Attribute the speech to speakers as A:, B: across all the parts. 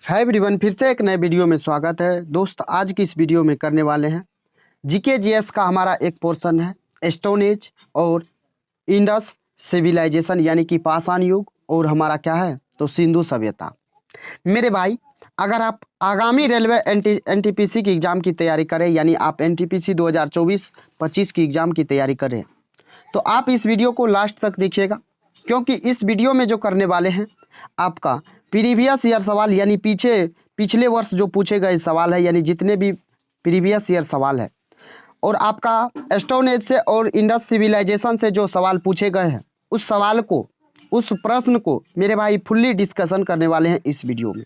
A: Hi everyone, फिर से एक नए वीडियो में स्वागत है। दोस्त, आज की इस वीडियो में करने वाले हैं जीके जीएस का हमारा एक पोर्शन है स्टोन एज और इंडस सिविलाइजेशन यानी कि पाषाण युग और हमारा क्या है तो सिंधु सभ्यता। मेरे भाई, अगर आप आगामी रेलवे एनटीपीसी की एग्ज़ाम की तैयारी करें यानी आप एनटीपीसी 2024-25 की एग्ज़ाम की तैयारी करें तो आप इस वीडियो को लास्ट तक देखिएगा, क्योंकि इस वीडियो में जो करने वाले हैं आपका प्रीवियस ईयर सवाल यानी पिछले वर्ष जो पूछे गए सवाल है यानी जितने भी प्रीवियस ईयर सवाल है और आपका स्टोन एज से और इंडस सिविलाइजेशन से जो सवाल पूछे गए हैं उस सवाल को, उस प्रश्न को मेरे भाई फुल्ली डिस्कशन करने वाले हैं इस वीडियो में।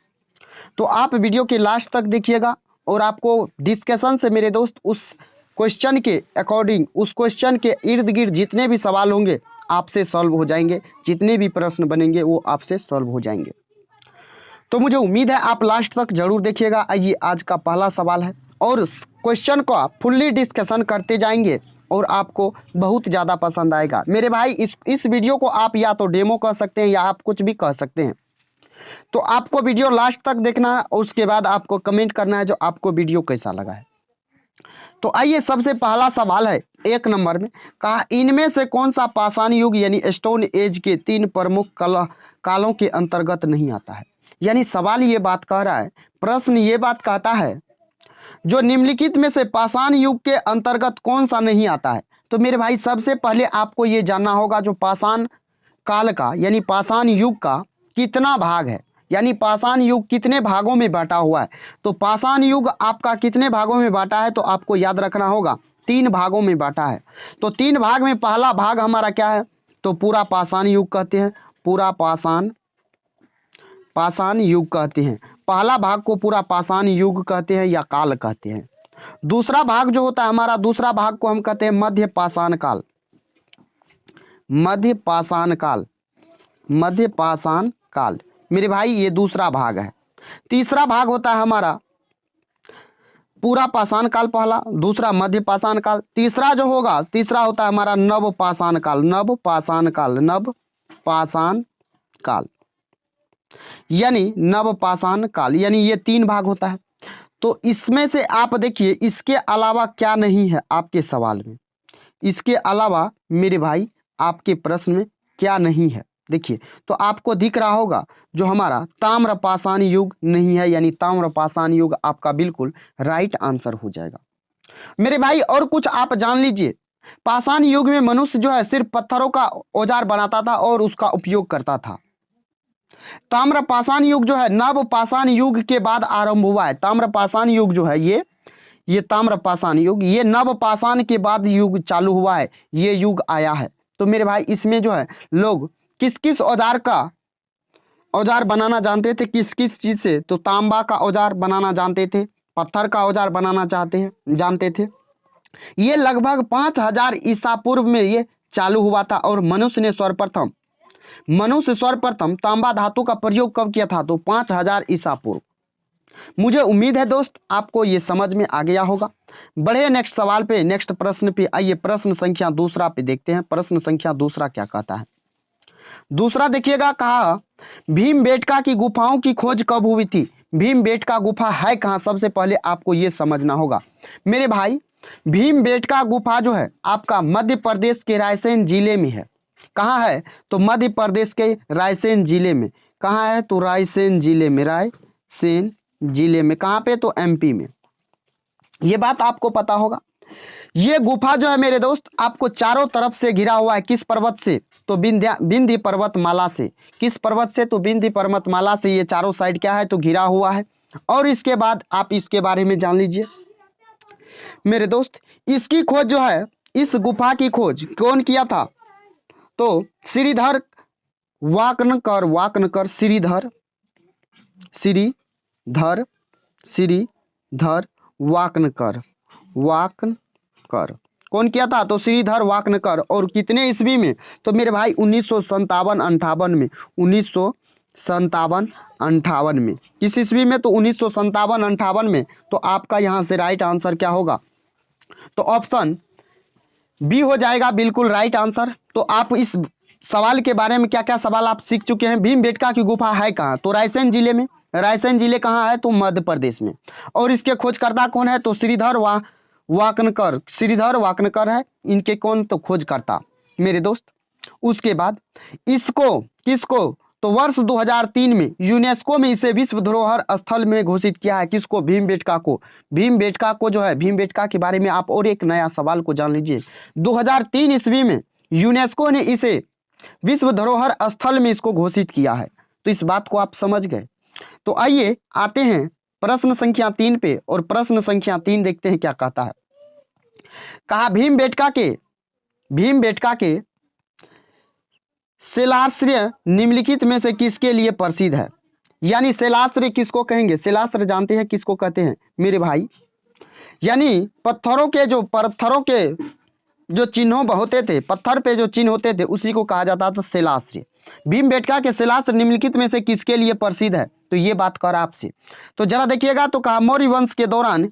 A: तो आप वीडियो के लास्ट तक देखिएगा और आपको डिस्कशन से मेरे दोस्त उस क्वेश्चन के अकॉर्डिंग, उस क्वेश्चन के इर्द गिर्द जितने भी सवाल होंगे आपसे सॉल्व हो जाएंगे, जितने भी प्रश्न बनेंगे वो आपसे सॉल्व हो जाएंगे। तो मुझे उम्मीद है आप लास्ट तक जरूर देखिएगा। आइए, आज का पहला सवाल है और क्वेश्चन को आप फुल्ली डिस्कशन करते जाएंगे और आपको बहुत ज़्यादा पसंद आएगा। मेरे भाई, इस वीडियो को आप या तो डेमो कह सकते हैं या आप कुछ भी कह सकते हैं। तो आपको वीडियो लास्ट तक देखना है और उसके बाद आपको कमेंट करना है जो आपको वीडियो कैसा लगा है। तो आइए, सबसे पहला सवाल है 1 नंबर में, कहा इनमें से कौन सा पाषाण युग यानी स्टोन एज के 3 प्रमुख कालों के अंतर्गत नहीं आता है। यानी सवाल ये बात कह रहा है, प्रश्न ये बात कहता है जो निम्नलिखित में से पाषाण युग के अंतर्गत कौन सा नहीं आता है। तो मेरे भाई, सबसे पहले आपको ये जानना होगा जो पाषाण काल का यानी पाषाण युग का कितना भाग है, यानी पाषाण युग कितने भागों में बांटा हुआ है। तो पाषाण युग आपका कितने भागों में बांटा है तो आपको याद रखना होगा 3 भागों में बांटा है। तो 3 भाग में पहला भाग हमारा क्या है तो पूरा पाषाण युग कहते हैं, पूरा पाषाण युग कहते हैं। पहला भाग को पूरा पाषाण युग कहते हैं या काल कहते हैं। दूसरा भाग जो होता है हमारा, दूसरा भाग को हम कहते हैं मध्य पाषाण काल, मध्य पाषाण काल, मध्य पाषाण काल। मेरे भाई, ये दूसरा भाग है। तीसरा भाग होता है हमारा पूरा पाषाण काल, पहला, दूसरा मध्य पाषाण काल, तीसरा जो होगा तीसरा होता है हमारा नव पाषाण काल, नव पाषाण काल, नव पाषाण काल यानी नव पाषाण काल, यानी ये 3 भाग होता है। तो इसमें से आप देखिए इसके अलावा क्या नहीं है आपके सवाल में, इसके अलावा मेरे भाई आपके प्रश्न में क्या नहीं है। देखिए, तो आपको दिख रहा होगा जो हमारा ताम्र पाषाण युग नहीं है, यानी ताम्र पाषाण युग आपका बिल्कुल राइट आंसर हो जाएगा। मेरे भाई, और कुछ आप जान लीजिए, पाषाण युग में मनुष्य जो है सिर्फ पत्थरों का औजार बनाता था और उसका उपयोग करता था। ताम्र पाषाण युग जो है नव पाषाण युग के बाद आरंभ हुआ है। ताम्र पाषाण युग जो है ये ताम्र पाषाण युग, ये नव पाषाण के बाद युग चालू हुआ है, ये युग आया है। तो मेरे भाई, इसमें जो है लोग किस किस औजार बनाना जानते थे, किस किस चीज से, तो तांबा का औजार बनाना जानते थे, पत्थर का औजार बनाना जानते थे। ये लगभग 5000 ईसा पूर्व में ये चालू हुआ था और मनुष्य सर्वप्रथम तांबा धातु का प्रयोग कब किया था तो 5000 ईसा पूर्व। मुझे उम्मीद है दोस्त आपको ये समझ में आ गया होगा। बढ़े नेक्स्ट सवाल पे, नेक्स्ट प्रश्न पे। आइए, प्रश्न संख्या दूसरा पे देखते हैं। प्रश्न संख्या दूसरा क्या कहता है। दूसरा देखिएगा, कहा भीमबेटका की गुफाओं की खोज कब हुई थी। भीमबेटका गुफा है कहाँ, सबसे पहले आपको ये समझना होगा। मेरे भाई, भीमबेटका गुफा जो है आपका मध्य प्रदेश के रायसेन जिले में है। कहाँ है तो मध्य प्रदेश के रायसेन जिले में। कहाँ है तो रायसेन जिले में, रायसेन जिले में। कहाँ पे तो एमपी में। ये बात आपको पता होगा। ये गुफा जो है मेरे दोस्त आपको चारों तरफ से घिरा हुआ है। किस पर्वत से तो विंध्य पर्वतमाला से। किस पर्वत से तो विंध्य पर्वतमाला से ये चारों साइड क्या है तो घिरा हुआ है। और इसके बाद आप इसके बारे में जान लीजिए मेरे दोस्त, इसकी खोज जो है, इस गुफा की खोज कौन किया था तो श्रीधर वाकनकर श्रीधर वाकनकर कौन किया था तो श्रीधर वाकनकर। और कितने ईस्वी में तो मेरे भाई 1957-58 में। 1957-58 में। किस ईस्वी में तो 1957-58 में। तो आपका यहाँ से राइट आंसर क्या होगा तो ऑप्शन बी हो जाएगा बिल्कुल राइट आंसर। तो आप इस सवाल के बारे में क्या क्या सवाल आप सीख चुके हैं। भीमबेटका की गुफा है कहाँ, तो रायसेन जिले में। रायसेन जिले कहाँ है, तो मध्य प्रदेश में। और इसके खोजकर्ता कौन है, तो श्रीधर वाकनकर, श्रीधर वाकनकर है इनके कौन, तो खोजकर्ता मेरे दोस्त। उसके बाद इसको किसको, तो वर्ष 2003 में यूनेस्को में इसे विश्व धरोहर स्थल में घोषित किया है। किसको, भीमबेटका को। भीमबेटका को जो है, भीमबेटका के बारे में आप और एक नया सवाल को जान लीजिए। 2003 ईस्वी में यूनेस्को ने इसे विश्व धरोहर स्थल में इसको घोषित किया है। तो इस बात को आप समझ गए। तो आइए आते हैं प्रश्न संख्या 3 पे, और प्रश्न संख्या 3 देखते हैं क्या कहता है। कहा भीमबेटका के शिलाश्रय निम्नलिखित में से किसके लिए प्रसिद्ध है। यानी शिलाश्रय किसको कहेंगे, शिलाश्रय जानते हैं किसको कहते हैं मेरे भाई, यानी पत्थरों के जो चिन्हों होते थे, पत्थर पे जो चिन्ह होते थे उसी को कहा जाता था शिलाश्रय। भीमबेटका के शिलाश्रय निम्नलिखित में से किसके लिए प्रसिद्ध है, तो ये बात कर आपसे। तो जरा देखिएगा, तो कहा मौर्य वंश के दौरान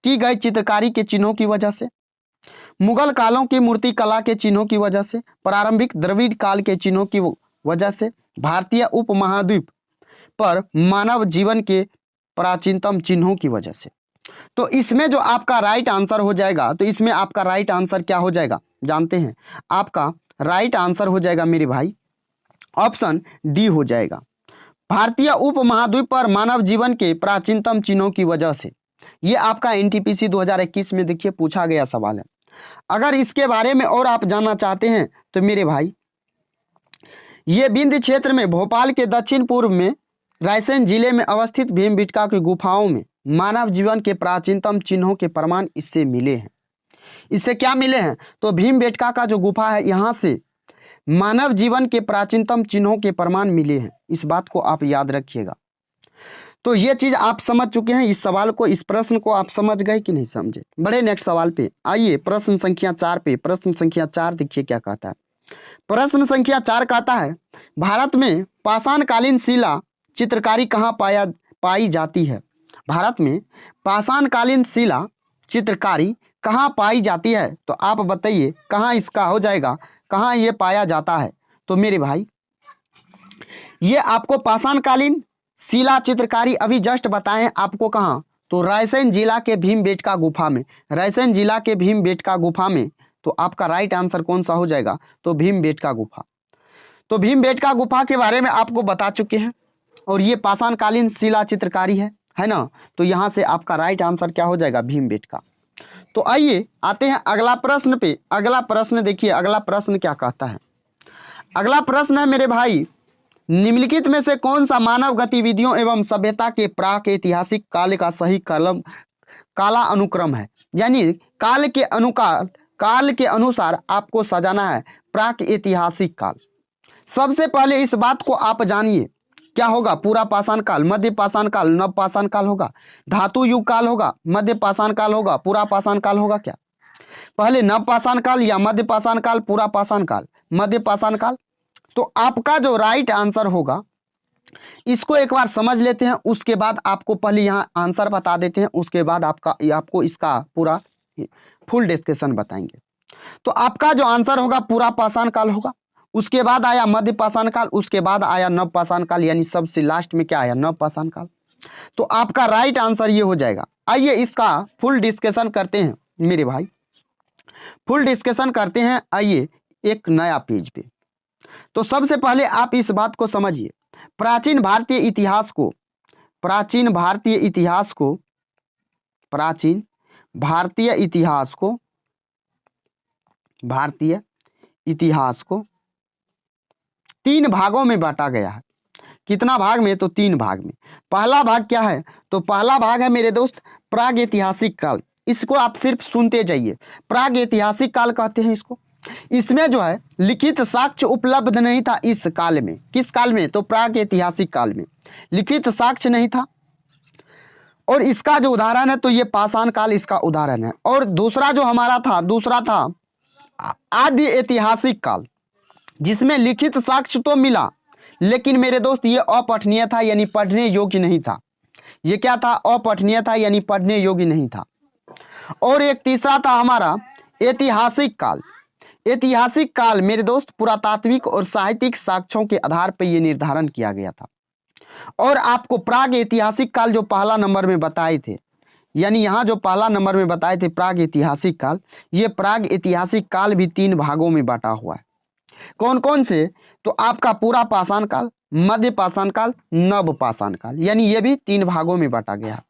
A: की गई चित्रकारी के चिन्हों की वजह से, मुगल कालों की मूर्ति कला के चिन्हों की वजह से, प्रारंभिक द्रविड़ काल के चिन्हों की वजह से, भारतीय उपमहाद्वीप पर मानव जीवन के प्राचीनतम चिन्हों की वजह से। तो इसमें जो आपका राइट आंसर हो जाएगा, तो इसमें आपका राइट आंसर क्या हो जाएगा जानते हैं, आपका राइट आंसर हो जाएगा मेरे भाई ऑप्शन डी हो जाएगा। भारतीय उपमहाद्वीप पर मानव जीवन के प्राचीनतम चिन्हों की वजह से। ये आपका एनटीपीसी 2021 में देखिए पूछा गया सवाल है। अगर इसके बारे में और आप जानना चाहते हैं तो मेरे भाई, ये विंध्य क्षेत्र में भोपाल के दक्षिण पूर्व में रायसेन जिले में अवस्थित भीमबेटका की गुफाओं में मानव जीवन के प्राचीनतम चिन्हों के प्रमाण इससे मिले हैं। इससे क्या मिले हैं, तो भीमबेटका का जो गुफा है यहाँ से मानव जीवन के प्राचीनतम चिन्हों के प्रमाण मिले हैं। इस बात को आप याद रखिएगा। तो ये चीज आप समझ चुके हैं। इस सवाल को, इस प्रश्न को आप समझ गए कि नहीं समझे। बड़े नेक्स्ट सवाल पे आइए, प्रश्न संख्या 4 पे। प्रश्न संख्या 4 देखिए क्या कहता है। प्रश्न संख्या 4 कहता है, भारत में पाषाणकालीन शिला चित्रकारी कहाँ पाई जाती है। भारत में पाषाणकालीन शिला चित्रकारी कहाँ पाई जाती है, तो आप बताइए कहाँ इसका हो जाएगा, कहाँ ये पाया जाता है। तो मेरे भाई, ये आपको पाषाणकालीन शिला चित्रकारी अभी जस्ट बताएं आपको कहाँ, तो रायसेन जिला के भीमबेटका गुफा में। रायसेन जिला के भीमबेटका गुफा में। तो आपका राइट आंसर कौन सा हो जाएगा, तो भीमबेटका गुफा। तो भीमबेटका गुफा के बारे में आपको बता चुके हैं, और ये पाषाणकालीन शिला चित्रकारी है ना। तो यहाँ से आपका राइट आंसर क्या हो जाएगा, भीमबेटका। तो आइए आते हैं अगला प्रश्न पे। अगला प्रश्न देखिए, अगला प्रश्न क्या कहता है। अगला प्रश्न है मेरे भाई, निम्नलिखित में से कौन सा मानव गतिविधियों एवं सभ्यता के प्राक ऐतिहासिक काल का सही काला अनुक्रम है। यानी काल के अनुसार आपको सजाना है प्राक ऐतिहासिक काल। सबसे पहले इस बात को आप जानिए, क्या होगा, पूरा पाषाण काल, मध्य पाषाण काल, नव पाषाण काल होगा, धातु युग काल होगा, मध्य पाषाण काल होगा, पूरा पाषाण काल होगा। क्या पहले नव पाषाण काल या मध्य पाषाण काल, पूरा पाषाण काल, मध्य पाषाण काल। तो आपका जो राइट आंसर होगा, इसको एक बार समझ लेते हैं, उसके बाद आपको पहले यहाँ आंसर बता देते हैं, उसके बाद आपको इसका पूरा फुल डिस्कशन बताएंगे। तो आपका जो आंसर होगा पूरा पाषाण काल होगा, उसके बाद आया मध्य पाषाण काल, उसके बाद आया नव पाषाण काल, यानी सबसे लास्ट में क्या आया, नव पाषाण काल। तो आपका राइट आंसर ये हो जाएगा। आइए इसका फुल डिस्कशन करते हैं मेरे भाई, फुल डिस्कशन करते हैं। आइए एक नया पेज पे। तो सबसे पहले आप इस बात को समझिए, प्राचीन भारतीय इतिहास को तीन भागों में बांटा गया है। कितना भाग में, तो 3 भाग में। पहला भाग क्या है, तो पहला भाग है मेरे दोस्त प्राग ऐतिहासिक काल। इसको आप सिर्फ सुनते जाइए, प्राग ऐतिहासिक काल कहते हैं इसको। इसमें जो है लिखित साक्ष्य उपलब्ध नहीं था इस काल में। किस काल में, तो प्राग ऐतिहासिक काल में लिखित साक्ष्य नहीं था। और इसका जो उदाहरण है, तो ये पाषाण काल इसका उदाहरण है। और दूसरा जो हमारा था, दूसरा था आदि ऐतिहासिक काल, जिसमें लिखित साक्ष्य तो मिला, लेकिन मेरे दोस्त ये अपठनीय था, यानी पढ़ने योग्य नहीं था। ये क्या था, अपठनीय था, यानी पढ़ने योग्य नहीं था। और एक तीसरा था हमारा ऐतिहासिक काल। ऐतिहासिक काल मेरे दोस्त पुरातात्विक और साहित्यिक साक्ष्यों के आधार पर यह निर्धारण किया गया था। और आपको प्राग ऐतिहासिक काल जो पहला नंबर में बताए थे, यानी यहाँ जो पहला नंबर में बताए थे प्राग ऐतिहासिक काल, ये प्राग ऐतिहासिक काल भी 3 भागों में बांटा हुआ है। कौन कौन से? तो आपका पूरा पाषाण काल, मध्य पाषाण काल, नव पाषाण काल, यानी ये भी 3 भागों में बांटा गया।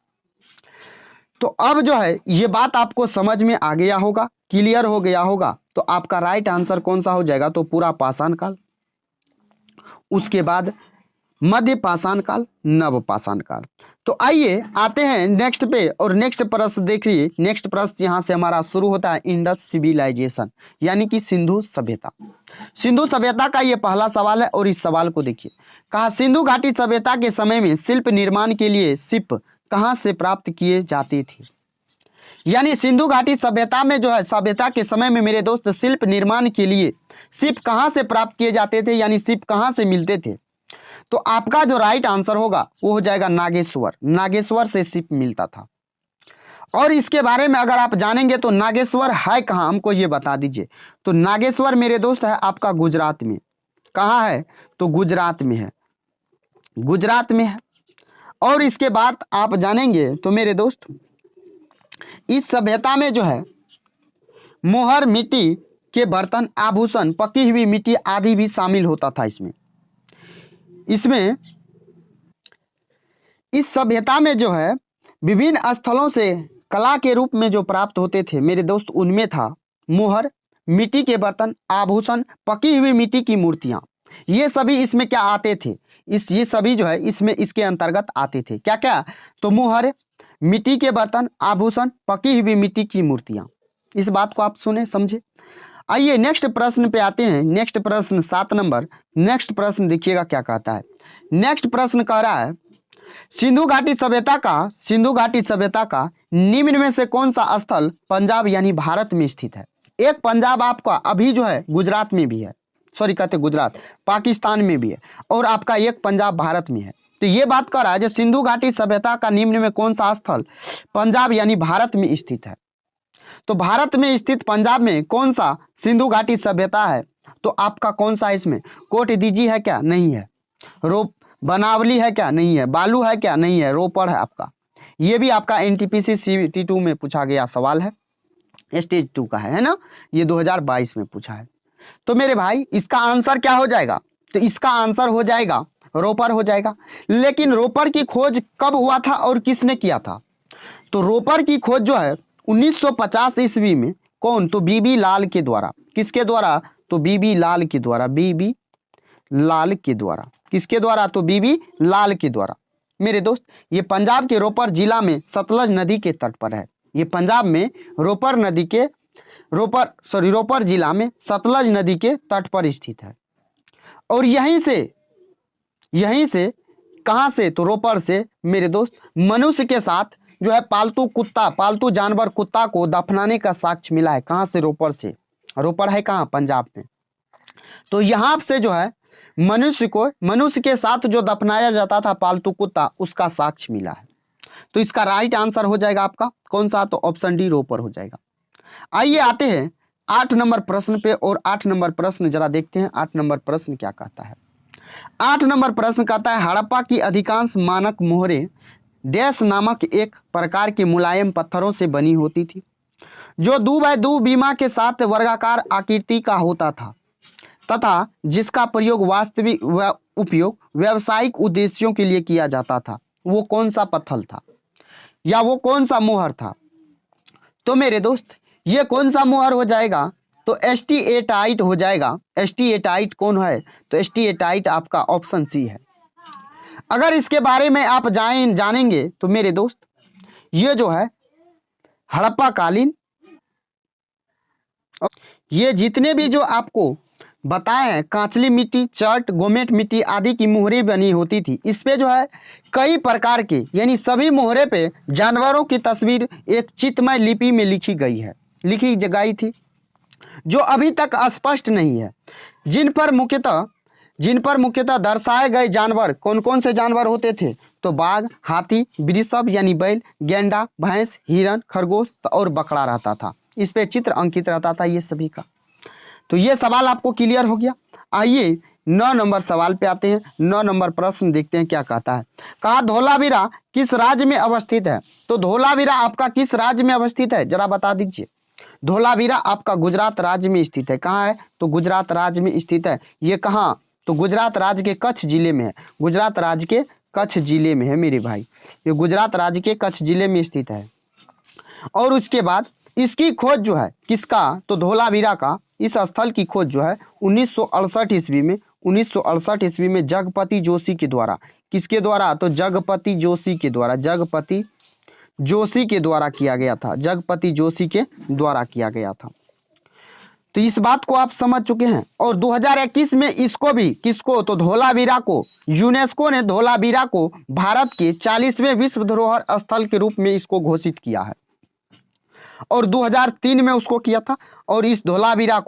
A: तो अब जो है ये बात आपको समझ में आ गया होगा, क्लियर हो गया होगा। तो आपका राइट आंसर कौन सा हो जाएगा? तो पूरा पाषाण काल, उसके बाद मध्य पाषाण काल, नव पाषाण काल। तो आइए आते हैं नेक्स्ट पे, और नेक्स्ट प्रश्न देखिए। नेक्स्ट प्रश्न यहाँ से हमारा शुरू होता है इंडस सिविलाइजेशन, यानी कि सिंधु सभ्यता। सिंधु सभ्यता का ये पहला सवाल है, और इस सवाल को देखिए। कहा सिंधु घाटी सभ्यता के समय में शिल्प निर्माण के लिए शिप कहाँ से प्राप्त किए जाते थे? यानी सिंधु घाटी सभ्यता में जो है, सभ्यता के समय में मेरे दोस्त शिल्प निर्माण के लिए शिप कहाँ से प्राप्त किए जाते थे, यानी शिप कहाँ से मिलते थे? तो आपका जो राइट आंसर होगा वो हो जाएगा नागेश्वर। नागेश्वर से शिप मिलता था। और इसके बारे में अगर आप जानेंगे तो नागेश्वर है कहाँ, हमको ये बता दीजिए। तो नागेश्वर मेरे दोस्त है आपका गुजरात में। कहाँ है? तो गुजरात में है, गुजरात में है। और इसके बाद आप जानेंगे तो मेरे दोस्त इस सभ्यता में जो है मोहर, मिट्टी के बर्तन, आभूषण, पकी हुई मिट्टी आदि भी शामिल होता था इसमें इस सभ्यता में जो है विभिन्न स्थलों से कला के रूप में जो प्राप्त होते थे मेरे दोस्त, उनमें था मोहर, मिट्टी के बर्तन, आभूषण, पकी हुई मिट्टी की मूर्तियां। ये सभी इसमें क्या आते थे? ये सभी जो है इसमें इसके अंतर्गत आते थे। क्या क्या? तो मोहर, मिट्टी के बर्तन, आभूषण, पकी हुई मिट्टी की मूर्तियां। इस बात को आप सुने समझे। आइए नेक्स्ट प्रश्न पे आते हैं। नेक्स्ट प्रश्न 7 नंबर। नेक्स्ट प्रश्न देखिएगा क्या कहता है। नेक्स्ट प्रश्न कह रहा है सिंधु घाटी सभ्यता का निम्न में से कौन सा स्थल पंजाब यानी भारत में स्थित है? एक पंजाब आपका अभी जो है गुजरात में भी है, सॉरी कहते गुजरात, पाकिस्तान में भी है, और आपका एक पंजाब भारत में है। तो ये बात कर रहा है जो सिंधु घाटी सभ्यता का निम्न में कौन सा स्थल पंजाब यानी भारत में स्थित है। तो भारत में स्थित पंजाब में कौन सा सिंधु घाटी सभ्यता है? तो आपका कौन सा इसमें? कोट दीजी है क्या? नहीं है। बनावली है क्या? नहीं है। बालू है क्या? नहीं है। रोपड़ है आपका। ये भी आपका एनटीपीसी CT2 में पूछा गया सवाल है, स्टेज 2 का है ना, ये 2022 में पूछा है। तो मेरे भाई इसका आंसर क्या हो जाएगा? तो इसका आंसर हो जाएगा रोपड़ हो जाएगा। लेकिन रोपड़ की खोज कब हुआ था और किसने किया था? तो रोपड़ की खोज जो है 1950 ईस्वी में कौन? तो बीबी लाल के द्वारा। किसके द्वारा? तो बीबी लाल के द्वारा। बीबी लाल के द्वारा। किसके द्वारा? तो बीबी लाल के द्वारा। मेरे दोस्त ये पंजाब के रोपड़ जिला में सतलज नदी के तट पर है। ये पंजाब में रोपड़ जिला में सतलज नदी के तट पर स्थित है। और यहीं से कहां से? तो रोपड़ से मेरे दोस्त मनुष्य के साथ जो है पालतू जानवर कुत्ता को दफनाने का साक्ष्य मिला है। कहां से? रोपड़ से। रोपड़ है कहां? पंजाब में। तो यहां से जो है मनुष्य के साथ जो दफनाया जाता था पालतू कुत्ता, उसका साक्ष्य मिला है। तो इसका राइट आंसर हो जाएगा आपका कौन सा? तो ऑप्शन डी रोपड़ हो जाएगा। आइए आते हैं 8 नंबर प्रश्न पे, और 8 नंबर प्रश्न जरा देखते हैं 8 नंबर प्रश्न क्या कहता है। 8 नंबर प्रश्न कहता है हड़प्पा की अधिकांश मानक मोहरें डैश नामक एक प्रकार के मुलायम पत्थरों से बनी होती थी, जो 2x2 बीमा के साथ वर्गाकार आकृति का होता था तथा जिसका उपयोग व्यावसायिक उद्देश्यों के लिए किया जाता था। वो कौन सा पत्थर था या वो कौन सा मोहर था? तो मेरे दोस्त ये कौन सा मोहर हो जाएगा? तो एस्टीएटाइट हो जाएगा। एस्टीएटाइट कौन है? तो एस्टीएटाइट आपका ऑप्शन सी है। अगर इसके बारे में आप जानेंगे तो मेरे दोस्त ये जो है हड़प्पा कालीन, ये जितने भी जो आपको बताए हैं कांचली मिट्टी, चट, गोमेट मिट्टी आदि की मोहरें बनी होती थी। इस पे जो है कई प्रकार के, यानी सभी मोहरे पे जानवरों की तस्वीर एक चित्रमय लिपि में लिखी गई थी, जो अभी तक स्पष्ट नहीं है। जिन पर मुख्यतः दर्शाए गए जानवर कौन कौन से जानवर होते थे? तो बाघ, हाथी, वृषभ यानी बैल, गेंडा, भैंस, हिरन, खरगोश और बकरा रहता था। इस पे चित्र अंकित रहता था ये सभी का। तो ये सवाल आपको क्लियर हो गया। आइए 9 नंबर सवाल पे आते हैं। 9 नंबर प्रश्न देखते हैं क्या कहता है। कहा धोलावीरा किस राज्य में अवस्थित है। तो धोलावीरा आपका किस राज्य में अवस्थित है, जरा बता दीजिए। धोलावीरा आपका गुजरात राज्य में स्थित है। कहाँ है, तो गुजरात राज्य में स्थित है। ये कहाँ, तो गुजरात राज्य के कच्छ जिले में है। गुजरात राज्य के कच्छ जिले में है मेरे भाई, ये गुजरात राज्य के कच्छ जिले में स्थित है। और उसके बाद इसकी खोज जो है किसका, तो धोलावीरा का इस स्थल की खोज जो है 1968 ईस्वी में 1968 ईस्वी में जगपति जोशी के द्वारा, किसके द्वारा, तो जगपति जोशी के द्वारा, जगपति जोशी के द्वारा किया गया था। जगपति जोशी के द्वारा किया गया था। तो इस बात को आप समझ चुके हैं। और 2021 में इसको भी, किसको, तो धोलावीरा को यूनेस्को ने धोलावीरा को भारत के 40वें विश्व धरोहर स्थल के रूप में इसको घोषित किया है। और 2003 में उसको किया था। और इस धोलावीरा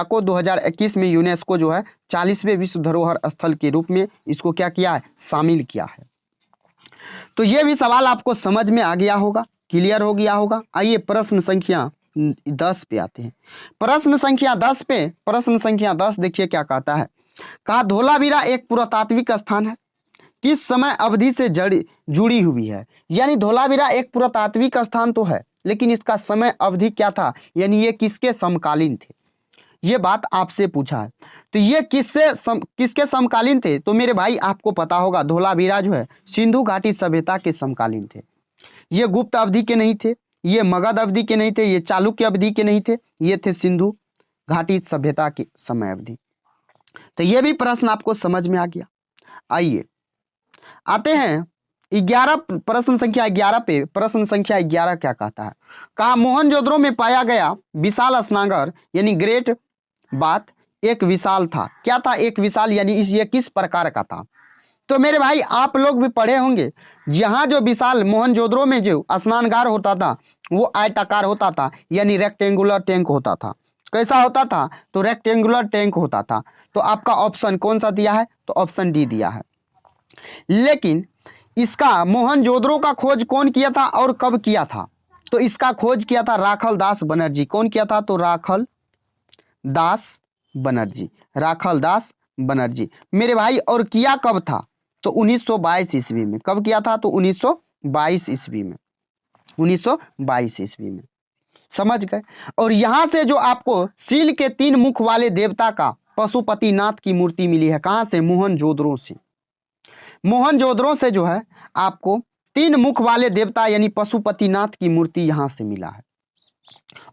A: को 2021 में यूनेस्को जो है 40वें विश्व धरोहर स्थल के रूप में इसको क्या किया है, शामिल किया है। तो ये भी सवाल आपको समझ में आ गया होगा, क्लियर हो गया होगा। आइए प्रश्न संख्या 10 पे आते हैं। प्रश्न संख्या 10 देखिए क्या कहता है। कहा धोलावीरा एक पुरातात्विक स्थान है, किस समय अवधि से जुड़ी हुई है। यानी धोलावीरा एक पुरातात्विक स्थान तो है, लेकिन इसका समय अवधि क्या था, यानी ये किसके समकालीन थे, ये बात आपसे पूछा है। तो ये किसके समकालीन थे, तो मेरे भाई आपको पता होगा धोलावीरा जो है सिंधु घाटी सभ्यता के समकालीन थे। ये गुप्त अवधि के नहीं थे, ये मगध अवधि के नहीं थे, ये चालुक्य अवधि के नहीं थे, ये थे सिंधु घाटी सभ्यता की समय अवधि। तो ये भी प्रश्न आपको समझ में आ गया। आइए आते हैं 11 प्रश्न संख्या 11 पे। प्रश्न संख्या 11 क्या कहता है। कहा मोहनजोदड़ो में पाया गया विशाल स्नानघर यानी ग्रेट बात एक विशाल था। क्या था, एक विशाल, यानी ये किस प्रकार का था। तो मेरे भाई आप लोग भी पढ़े होंगे, यहाँ जो विशाल मोहनजोदड़ो में जो स्नानगार होता था वो आयताकार होता था, यानी रेक्टेंगुलर टैंक होता था। कैसा होता था, तो रेक्टेंगुलर टैंक होता था। तो आपका ऑप्शन कौन सा दिया है, तो ऑप्शन डी दिया है। लेकिन इसका मोहनजोदड़ो का खोज कौन किया था और कब किया था, तो इसका खोज किया था राखल दास बनर्जी। कौन किया था, तो राखल दास बनर्जी, राखल दास बनर्जी मेरे भाई। और किया कब था, तो 1922 ईस्वी में। कब किया था, तो 1922 ईस्वी में, 1922 ईस्वी में, समझ गए। और यहां से जो आपको सील के 3 मुख वाले देवता का पशुपतिनाथ की मूर्ति मिली है, कहां से, मोहनजोदड़ो से। मोहनजोदड़ो से जो है आपको 3 मुख वाले देवता यानी पशुपतिनाथ की मूर्ति यहां से मिला है।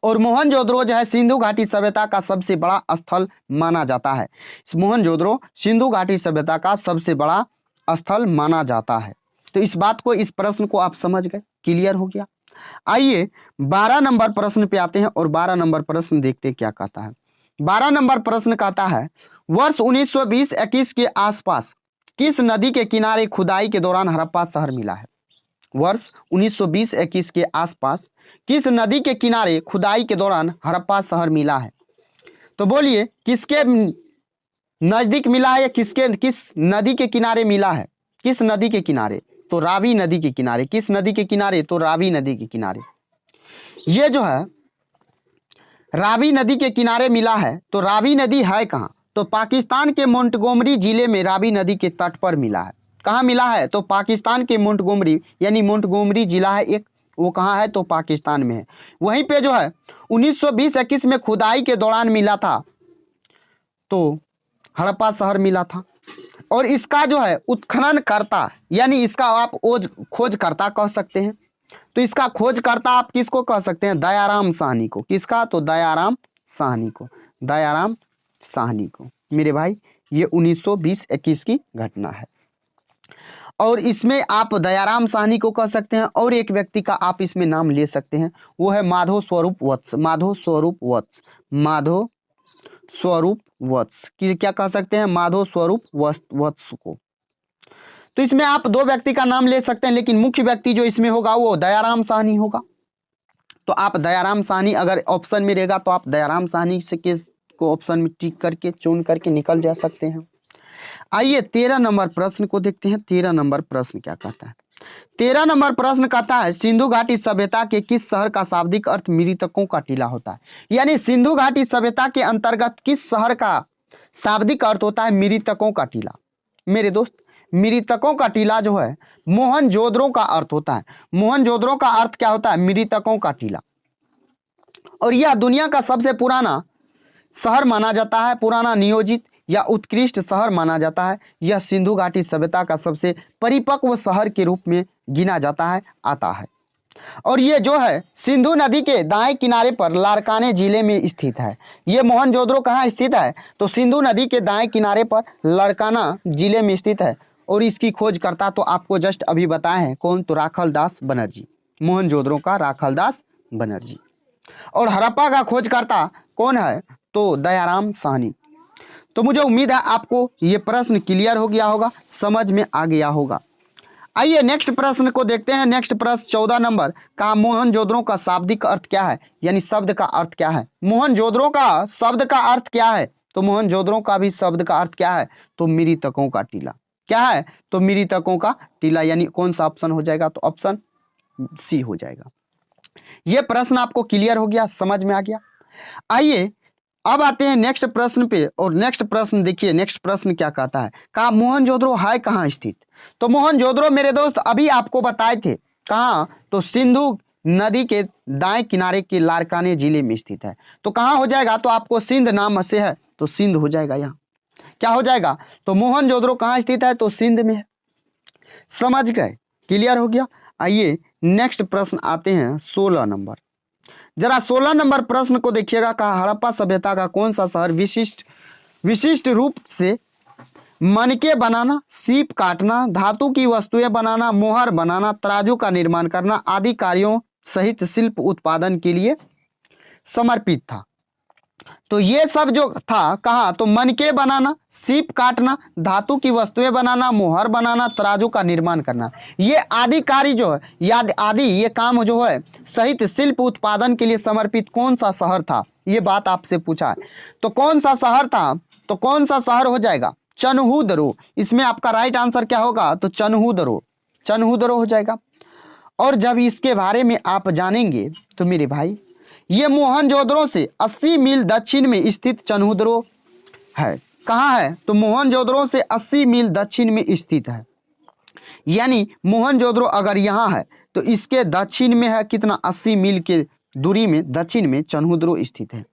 A: और मोहनजोदड़ो जो है सिंधु घाटी सभ्यता का सबसे बड़ा स्थल माना जाता है। मोहनजोदड़ो सिंधु घाटी सभ्यता का सबसे बड़ा स्थल माना जाता है। तो इस बात को, इस प्रश्न को आप समझ गए, क्लियर हो गया। आइए 12 नंबर प्रश्न पे आते हैं और 12 नंबर प्रश्न देखते क्या कहता है। 12 नंबर प्रश्न कहता है वर्ष 1920-21 के आसपास किस नदी के किनारे खुदाई के दौरान हड़प्पा शहर मिला है। वर्ष 1920-21 के आसपास किस नदी के किनारे खुदाई के दौरान हड़प्पा शहर मिला है। तो बोलिए किसके नजदीक मिला है या किस नदी के किनारे मिला है, किस नदी के किनारे, तो रावी नदी के किनारे। किस नदी के किनारे, तो रावी नदी के किनारे। ये जो है रावी नदी के किनारे मिला है। तो रावी नदी है कहाँ, तो पाकिस्तान के मोंटगोमरी जिले में रावी नदी के तट पर मिला है। कहाँ मिला है, तो पाकिस्तान के मोंटगोमरी, यानी मोंटगोमरी जिला है एक, वो कहाँ है, तो पाकिस्तान में है। वहीं पे जो है 1920-21 में खुदाई के दौरान मिला था, तो हड़प्पा शहर मिला था। और इसका जो है उत्खनन करता, यानी इसका आप खोजकर्ता कह सकते हैं। तो इसका खोजकर्ता आप किसको कह सकते हैं, दयाराम साहनी को। किसका, तो दयाराम साहनी को, दयाराम साहनी को मेरे भाई। ये 1920-21 की घटना है। और इसमें आप दयाराम साहनी को कह सकते हैं। और एक व्यक्ति का आप इसमें नाम ले सकते हैं, वो है माधव स्वरूप वत्स। माधव स्वरूप वत्स, माधव स्वरूप वत्स की क्या कह सकते हैं, माधव स्वरूप वत्स को। तो इसमें आप 2 व्यक्ति का नाम ले सकते हैं, लेकिन मुख्य व्यक्ति जो इसमें होगा वो दयाराम साहनी होगा। तो आप दयाराम साहनी अगर ऑप्शन में रहेगा तो आप दयाराम साहनी से को ऑप्शन में टिक करके चुन करके निकल जा सकते हैं। आइए 13 नंबर प्रश्न को देखते हैं। 13 नंबर प्रश्न क्या कहता है? 13 नंबर प्रश्न कहता है सिंधु घाटी सभ्यता के किस शहर का शाब्दिक अर्थ मृतकों का टीला होता है? यानी सिंधु घाटी सभ्यता के अंतर्गत किस शहर का शाब्दिक अर्थ होता है मृतकों का टीला? मेरे दोस्त, मृतकों का टीला जो है मोहनजोदड़ो का अर्थ होता है। मोहनजोदड़ो का अर्थ क्या होता है? मृतकों का टीला। और यह दुनिया का सबसे पुराना शहर माना जाता है, पुराना नियोजित या उत्कृष्ट शहर माना जाता है। यह सिंधु घाटी सभ्यता का सबसे परिपक्व शहर के रूप में गिना जाता है, आता है। और ये जो है सिंधु नदी के दाएं किनारे पर लारकाने जिले में स्थित है। ये मोहनजोदड़ो कहाँ स्थित है? तो सिंधु नदी के दाएं किनारे पर लारकाना जिले में स्थित है। और इसकी खोजकर्ता तो आपको जस्ट अभी बताए हैं, कौन? तो राखलदास बनर्जी, मोहनजोदड़ो का राखलदास बनर्जी। और हड़प्पा का खोजकर्ता कौन है? तो दयाराम साहनी। तो मुझे उम्मीद है आपको ये प्रश्न क्लियर हो गया होगा, समझ में आ गया होगा। आइए नेक्स्ट प्रश्न को देखते हैं। नेक्स्ट प्रश्न 14 नंबर का मोहनजोदड़ो का शाब्दिक अर्थ क्या है? यानी शब्द का अर्थ क्या है? मोहनजोदड़ो का शब्द का अर्थ क्या है? तो मोहनजोदड़ो का भी शब्द का अर्थ क्या है? तो मृतकों का टीला। क्या है? तो मृतकों का टीला। यानी कौन सा ऑप्शन हो जाएगा? तो ऑप्शन सी हो जाएगा। यह प्रश्न आपको क्लियर हो गया, समझ में आ गया। आइए अब आते हैं नेक्स्ट प्रश्न पे। और नेक्स्ट प्रश्न देखिए, नेक्स्ट प्रश्न क्या कहता है? कहा मोहनजोदड़ो है कहाँ स्थित? तो मोहनजोदड़ो मेरे दोस्त अभी आपको बताए थे, कहाँ? तो सिंधु नदी के दाएं किनारे के लारकाने जिले में स्थित है। तो कहाँ हो जाएगा? तो आपको सिंध नाम से है, तो सिंध हो जाएगा। यहाँ क्या हो जाएगा? तो मोहनजोदड़ो कहाँ स्थित है? तो सिंध में है। समझ गए? क्लियर हो गया। आइए नेक्स्ट प्रश्न आते हैं 16 नंबर। जरा 16 नंबर प्रश्न को देखिएगा। कहा हड़प्पा सभ्यता का कौन सा शहर विशिष्ट रूप से मनके बनाना, सीप काटना, धातु की वस्तुएं बनाना, मोहर बनाना, तराजू का निर्माण करना आदि कार्यों सहित शिल्प उत्पादन के लिए समर्पित था? तो ये सब जो था कहाँ? तो मनके बनाना, सीप काटना, धातु की वस्तुएं बनाना, मोहर बनाना, तराजू का निर्माण करना, ये आदि कार्य जो है याद आदि ये काम जो है सहित शिल्प उत्पादन के लिए समर्पित कौन सा शहर था? ये बात आपसे पूछा है। तो कौन सा शहर था? तो कौन सा शहर हो जाएगा? चनहूदरो। इसमें आपका राइट आंसर क्या होगा? तो चनहूदरो, चनहूदरो हो जाएगा। और जब इसके बारे में आप जानेंगे तो मेरे भाई ये मोहनजोदड़ो से 80 मील दक्षिण में स्थित चनहूदरो है। कहाँ है? तो मोहनजोदड़ो से 80 मील दक्षिण में स्थित है। यानी मोहनजोदड़ो अगर यहाँ है तो इसके दक्षिण में है कितना? 80 मील के दूरी में दक्षिण में चनहूदरो स्थित है।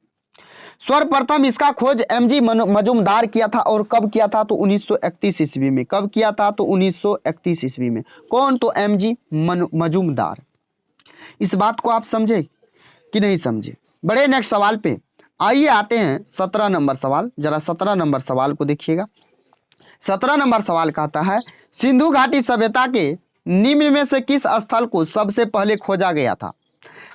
A: सर्वप्रथम इसका खोज एमजी मजूमदार किया था। और कब किया था? तो 1931 ईस्वी में। कब किया था? तो 1931 ईस्वी में। कौन? तो एमजी मजूमदार। इस बात को आप समझे कि नहीं समझे? बड़े नेक्स्ट सवाल पे आइए आते हैं 17 नंबर सवाल। जरा 17 नंबर सवाल को देखिएगा। 17 नंबर सवाल कहता है सिंधु घाटी सभ्यता के निम्न में से किस स्थल को सबसे पहले खोजा गया था?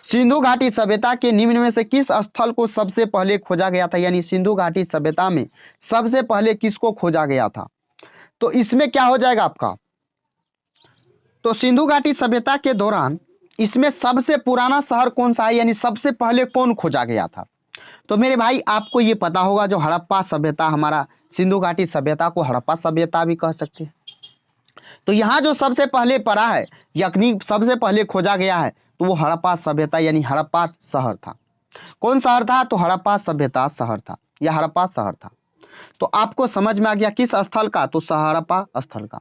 A: सिंधु घाटी सभ्यता के निम्न में से किस स्थल को सबसे पहले खोजा गया था? यानी सिंधु घाटी सभ्यता में सबसे पहले किसको खोजा गया था? तो इसमें क्या हो जाएगा आपका? तो सिंधु घाटी सभ्यता के दौरान इसमें सबसे पुराना शहर कौन सा है? यानी सबसे पहले कौन खोजा गया था? तो मेरे भाई आपको ये पता होगा, जो हड़प्पा सभ्यता, हमारा सिंधु घाटी सभ्यता को हड़प्पा सभ्यता भी कह सकते हैं। तो यहाँ जो सबसे पहले पड़ा है यानी सबसे पहले खोजा गया है तो वो हड़प्पा सभ्यता यानी हड़प्पा शहर था। कौन शहर था? तो हड़प्पा सभ्यता शहर था या हड़प्पा शहर था। तो आपको समझ में आ गया किस स्थल का? तो हड़प्पा स्थल का।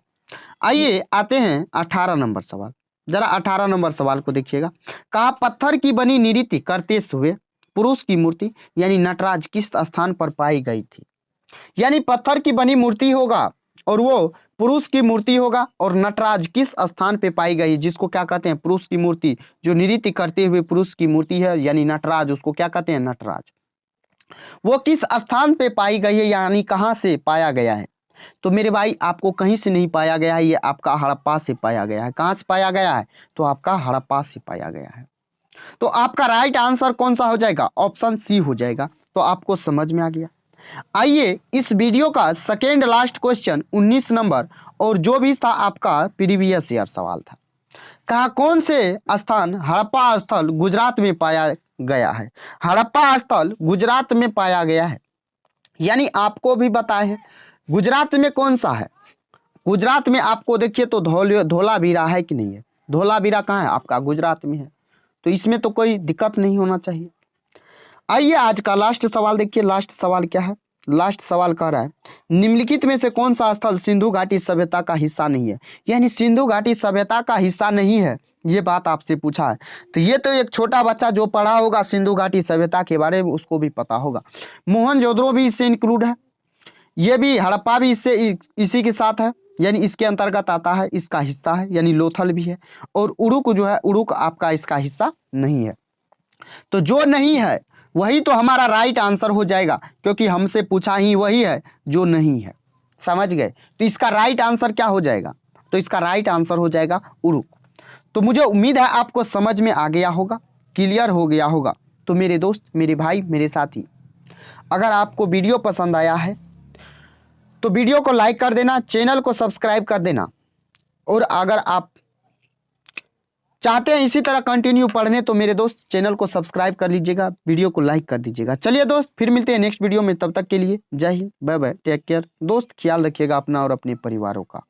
A: आइए आते हैं 18 नंबर सवाल। जरा 18 नंबर सवाल को देखिएगा। कहा पत्थर की बनी नृत्य करते हुए पुरुष की मूर्ति यानी नटराज किस स्थान पर पाई गई थी? यानी पत्थर की बनी मूर्ति होगा और वो पुरुष की मूर्ति होगा, और नटराज किस स्थान पे पाई गई? जिसको क्या कहते हैं? पुरुष की मूर्ति, जो नृत्य करते हुए पुरुष की मूर्ति है यानी नटराज, उसको क्या कहते हैं? नटराज। वो किस स्थान पे पाई गई है यानी कहाँ से पाया गया है? तो मेरे भाई आपको कहीं से नहीं पाया गया है, ये आपका हड़प्पा से पाया गया है। कहाँ से पाया गया है? तो आपका हड़प्पा से पाया गया है। तो आपका राइट आंसर कौन सा हो जाएगा? ऑप्शन सी हो जाएगा। तो आपको समझ में आ गया। आइए इस वीडियो का सेकेंड लास्ट क्वेश्चन 19 नंबर, और जो भी था आपका प्रीवियस ईयर सवाल था। कहा कौन से स्थान हड़प्पा स्थल गुजरात में पाया गया है? हड़प्पा स्थल गुजरात में पाया गया है। यानी आपको भी बताए हैं गुजरात में कौन सा है? गुजरात में आपको देखिए तो धोलावीरा है कि नहीं है? धोलावीरा कहाँ है आपका? गुजरात में है। तो इसमें तो कोई दिक्कत नहीं होना चाहिए। आइए आज का लास्ट सवाल देखिए। लास्ट सवाल क्या है? लास्ट सवाल कह रहा है निम्नलिखित में से कौन सा स्थल सिंधु घाटी सभ्यता का हिस्सा नहीं है? यानी सिंधु घाटी सभ्यता का हिस्सा नहीं है, ये बात आपसे पूछा है। तो ये तो एक छोटा बच्चा जो पढ़ा होगा सिंधु घाटी सभ्यता के बारे में उसको भी पता होगा। मोहनजोदड़ो भी इससे इंक्लूड है, ये भी हड़प्पा भी इससे इसी के साथ है, यानी इसके अंतर्गत आता है, इसका हिस्सा है। यानी लोथल भी है। और उड़ुक जो है, उड़ुक आपका इसका हिस्सा नहीं है। तो जो नहीं है वही तो हमारा राइट आंसर हो जाएगा, क्योंकि हमसे पूछा ही वही है जो नहीं है। समझ गए? तो इसका राइट आंसर क्या हो जाएगा? तो इसका राइट आंसर हो जाएगा उड़ुक। तो मुझे उम्मीद है आपको समझ में आ गया होगा, क्लियर हो गया होगा। तो मेरे दोस्त, मेरे भाई, मेरे साथी, अगर आपको वीडियो पसंद आया है तो वीडियो को लाइक कर देना, चैनल को सब्सक्राइब कर देना। और अगर आप चाहते हैं इसी तरह कंटिन्यू पढ़ने तो मेरे दोस्त चैनल को सब्सक्राइब कर लीजिएगा, वीडियो को लाइक कर दीजिएगा। चलिए दोस्त, फिर मिलते हैं नेक्स्ट वीडियो में। तब तक के लिए जय Hind, bye bye, take care. दोस्त ख्याल रखिएगा अपना और अपने परिवारों का।